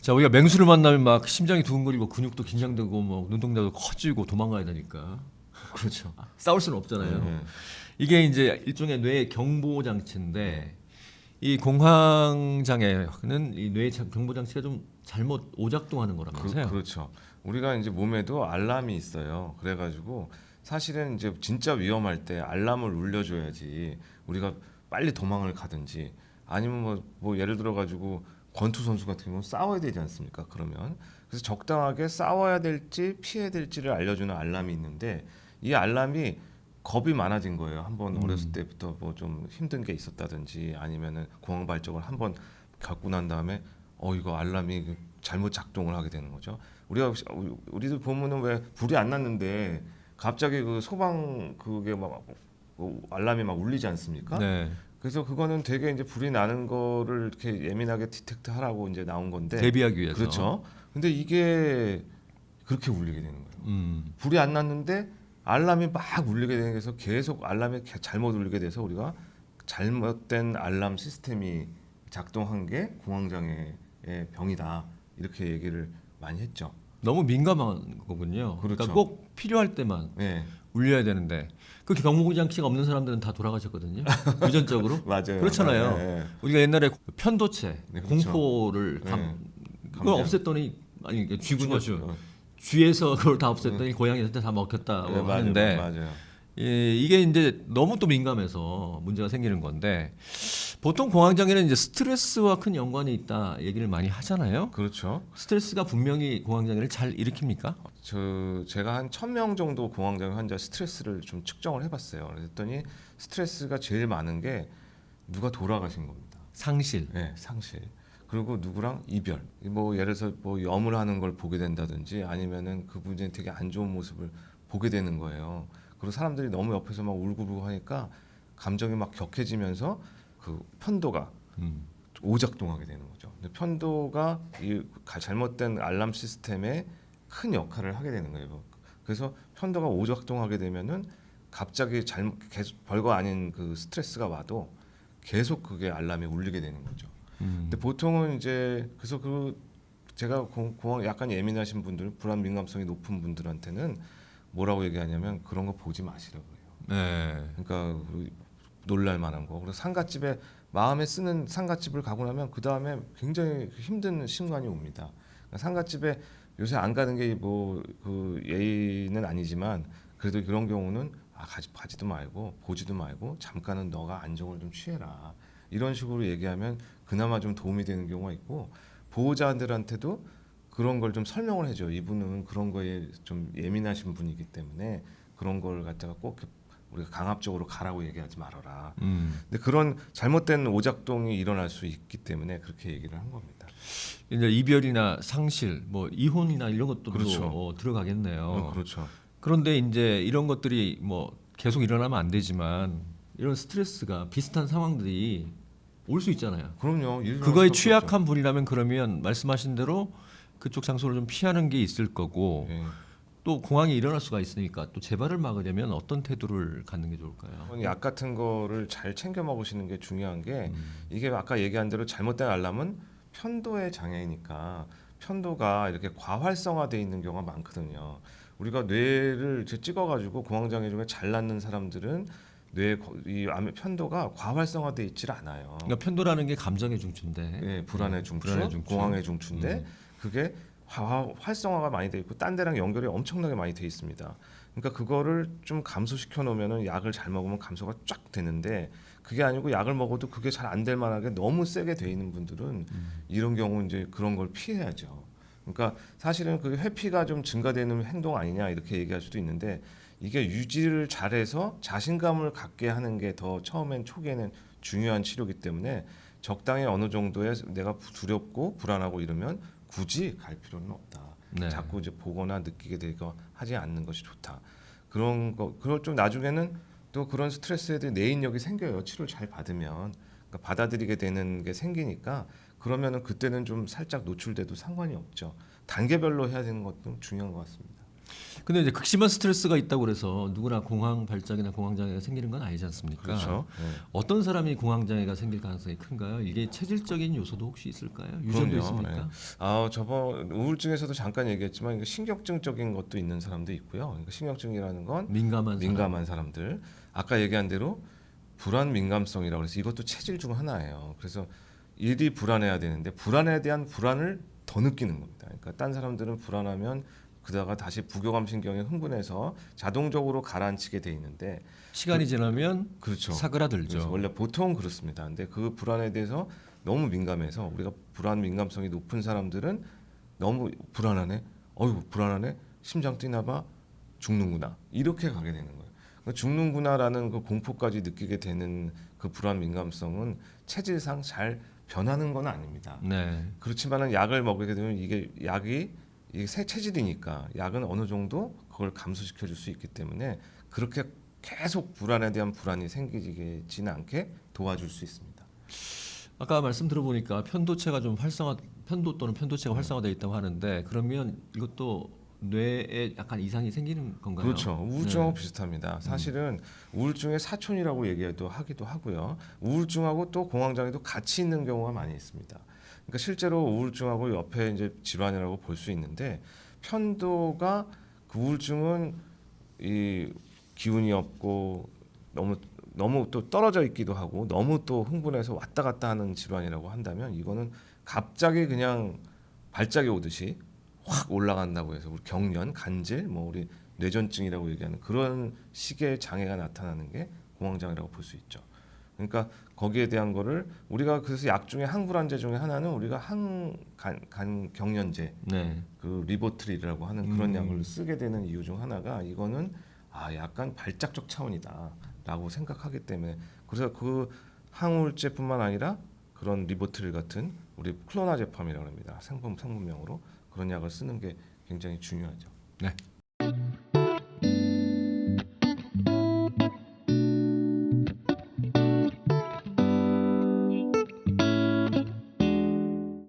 자, 우리가 맹수를 만나면 막 심장이 두근거리고 근육도 긴장되고 뭐 눈동자도 커지고 도망가야 되니까 그렇죠. 싸울 수는 없잖아요. 네. 이게 이제 일종의 뇌 경보 장치인데 이 공황 장애는 이 뇌 경보 장치가 좀 잘못 오작동하는 거라면서요. 그렇죠. 우리가 이제 몸에도 알람이 있어요. 그래가지고 사실은 이제 진짜 위험할 때 알람을 울려줘야지 우리가 빨리 도망을 가든지 아니면 뭐 예를 들어 가지고 권투 선수 같은 경우는 싸워야 되지 않습니까? 그러면 그래서 적당하게 싸워야 될지 피해야 될지를 알려주는 알람이 있는데 이 알람이 겁이 많아진 거예요. 한번 어렸을 때부터 뭐 좀 힘든 게 있었다든지 아니면은 공황 발작을 한번 겪고 난 다음에 이거 알람이 잘못 작동을 하게 되는 거죠. 우리도 보면은 왜 불이 안 났는데 갑자기 그 소방 그게 막 알람이 막 울리지 않습니까? 네. 그래서 그거는 되게 이제 불이 나는 거를 이렇게 예민하게 디텍트 하라고 이제 나온 건데 대비하기 위해서. 그렇죠. 근데 이게 그렇게 울리게 되는 거예요. 불이 안 났는데 알람이 막 울리게 되는 게서 계속 알람이 잘못 울리게 돼서 우리가 잘못된 알람 시스템이 작동한 게 공황장애의 병이다 이렇게 얘기를 많이 했죠. 너무 민감한 거군요. 그러니까 그렇죠. 꼭 필요할 때만 네, 울려야 되는데 그 경보 장치가 없는 사람들은 다 돌아가셨거든요. 유전적으로. 맞아요. 그렇잖아요. 네, 우리가 옛날에 편도체, 네, 그렇죠. 공포를 네. 그걸 감정. 없앴더니 아니 쥐군요. 어, 쥐에서 그걸 다 없앴더니 고양이한테 다 먹혔다고 네, 하는데 맞아요. 이게 이제 너무 또 민감해서 문제가 생기는 건데 보통 공황장애는 이제 스트레스와 큰 연관이 있다 얘기를 많이 하잖아요. 그렇죠. 스트레스가 분명히 공황장애를 잘 일으킵니까? 제가 한 1,000명 정도 공황장애 환자 스트레스를 좀 측정을 해봤어요. 그랬더니 스트레스가 제일 많은 게 누가 돌아가신 겁니다. 상실. 네, 상실. 그리고 누구랑 이별. 뭐 예를 들어서 뭐 염을 하는 걸 보게 된다든지 아니면은 그분이 되게 안 좋은 모습을 보게 되는 거예요. 그리고 사람들이 너무 옆에서 막 울고불고 하니까 감정이 막 격해지면서 그 편도가 음. 오작동하게 되는 거죠. 근데 편도가 이 잘못된 알람 시스템에 큰 역할을 하게 되는 거예요. 그래서 편도가 오작동하게 되면은 갑자기 계속 별거 아닌 그 스트레스가 와도 계속 그게 알람이 울리게 되는 거죠. 근데 보통은 이제 그래서 제가 공황 약간 예민하신 분들, 불안 민감성이 높은 분들한테는 뭐라고 얘기하냐면 그런 거 보지 마시라고 해요. 네. 그러니까 놀랄 만한 거. 그래서 상갓집에 마음에 쓰는 상갓집을 가고 나면 그 다음에 굉장히 힘든 순간이 옵니다. 그러니까 상갓집에 요새 안 가는 게 뭐 그 예의는 아니지만 그래도 그런 경우는 가지도 말고 보지도 말고 잠깐은 너가 안정을 좀 취해라. 이런 식으로 얘기하면 그나마 좀 도움이 되는 경우가 있고 보호자들한테도 그런 걸 좀 설명을 해줘요. 이분은 그런 거에 좀 예민하신 분이기 때문에 그런 걸 갖다가 꼭 우리가 강압적으로 가라고 얘기하지 말아라. 근데 그런 잘못된 오작동이 일어날 수 있기 때문에 그렇게 얘기를 한 겁니다. 이제 이별이나 상실, 뭐 이혼이나 이런 것도 그렇죠. 들어가겠네요. 그렇죠. 그런데 이제 이런 것들이 뭐 계속 일어나면 안 되지만 이런 스트레스가 비슷한 상황들이 올 수 있잖아요. 그럼요. 일어날 그거에 수밖에 취약한 분이라면 그러면 말씀하신 대로 그쪽 장소를 좀 피하는 게 있을 거고 없죠. 예. 또 공황이 일어날 수가 있으니까 또 재발을 막으려면 어떤 태도를 갖는 게 좋을까요? 약 같은 거를 잘 챙겨 먹으시는 게 중요한 게 이게 아까 얘기한 대로 잘못된 알람은 편도의 장애니까 편도가 이렇게 과활성화돼 있는 경우가 많거든요. 우리가 뇌를 찍어가지고 공황장애 중에 잘 낫는 사람들은 이 편도가 과활성화돼 있질 않아요. 그러니까 편도라는 게 감정의 중추인데 예, 불안의 중추, 불안의 중추. 공황의 중추인데 그게 활성화가 많이 돼 있고 딴 데랑 연결이 엄청나게 많이 돼 있습니다. 그러니까 그거를 좀 감소시켜 놓으면은 약을 잘 먹으면 감소가 쫙 되는데 그게 아니고 약을 먹어도 그게 잘 안 될 만하게 너무 세게 돼 있는 분들은 이런 경우 이제 그런 걸 피해야죠. 그러니까 사실은 그 회피가 좀 증가되는 행동 아니냐 이렇게 얘기할 수도 있는데 이게 유지를 잘해서 자신감을 갖게 하는 게 더 처음엔 초기에는 중요한 치료이기 때문에 적당히 어느 정도의 내가 두렵고 불안하고 이러면 굳이 갈 필요는 없다. 네. 자꾸 이제 보거나 느끼게 되고 하지 않는 것이 좋다. 그런 거 그걸 좀 나중에는 또 그런 스트레스에 대해 내인력이 생겨요. 치료를 잘 받으면 그러니까 받아들이게 되는 게 생기니까 그러면은 그때는 좀 살짝 노출돼도 상관이 없죠. 단계별로 해야 되는 것도 중요한 것 같습니다. 근데 이제 극심한 스트레스가 있다고 그래서 누구나 공황 발작이나 공황 장애가 생기는 건 아니지 않습니까? 그렇죠. 네. 어떤 사람이 공황 장애가 생길 가능성이 큰가요? 이게 체질적인 요소도 혹시 있을까요? 유전도 그럼요. 있습니까? 네. 저번 우울증에서도 잠깐 얘기했지만 이거 신경증적인 것도 있는 사람도 있고요. 그러니까 신경증이라는 건 민감한 사람들. 아까 얘기한 대로 불안 민감성이라고 해서 이것도 체질 중 하나예요. 그래서 일이 불안해야 되는데 불안에 대한 불안을 더 느끼는 겁니다. 그러니까 딴 사람들은 불안하면 그다가 다시 부교감 신경이 흥분해서 자동적으로 가라앉히게 돼 있는데 시간이 지나면 그렇죠. 그래서 사그라들죠. 원래 보통 그렇습니다. 근데 그 불안에 대해서 너무 민감해서 우리가 불안 민감성이 높은 사람들은 너무 불안하네. 어이구 불안하네. 심장 뛰나 봐. 죽는구나. 이렇게 가게 되는 거예요. 그러니까 죽는구나라는 그 공포까지 느끼게 되는 그 불안 민감성은 체질상 잘 변하는 건 아닙니다. 네. 그렇지만은 약을 먹게 되면 이게 새 체질이니까 약은 어느 정도 그걸 감소시켜 줄 수 있기 때문에 그렇게 계속 불안에 대한 불안이 생기지는 않게 도와줄 수 있습니다. 아까 말씀 들어보니까 편도체가 좀 편도 또는 편도체가 활성화되어 있다고 하는데 그러면 이것도 뇌에 약간 이상이 생기는 건가요? 그렇죠. 우울증하고 비슷합니다. 사실은 우울증의 사촌이라고 하기도 하고요. 우울증하고 또 공황장애도 같이 있는 경우가 많이 있습니다. 그러니까 실제로 우울증하고 옆에 이제 질환이라고 볼 수 있는데 편도가 그 우울증은 이 기운이 없고 너무 또 떨어져 있기도 하고 너무 또 흥분해서 왔다 갔다 하는 질환이라고 한다면 이거는 갑자기 그냥 발작이 오듯이 확 올라간다고 해서 우리 경련, 간질, 뭐 우리 뇌전증이라고 얘기하는 그런 식의 장애가 나타나는 게 공황장애라고 볼 수 있죠. 그러니까 거기에 대한 거를 우리가 그래서 약 중에 항불안제 중에 하나는 우리가 항간 경련제, 네. 그 리보트릴이라고 하는 그런 약을 쓰게 되는 이유 중 하나가 이거는 약간 발작적 차원이다라고 생각하기 때문에 그래서 그 항우울제뿐만 아니라 그런 리보트릴 같은 우리 클로나제팜이라고 합니다. 성분명으로 그런 약을 쓰는 게 굉장히 중요하죠. 네.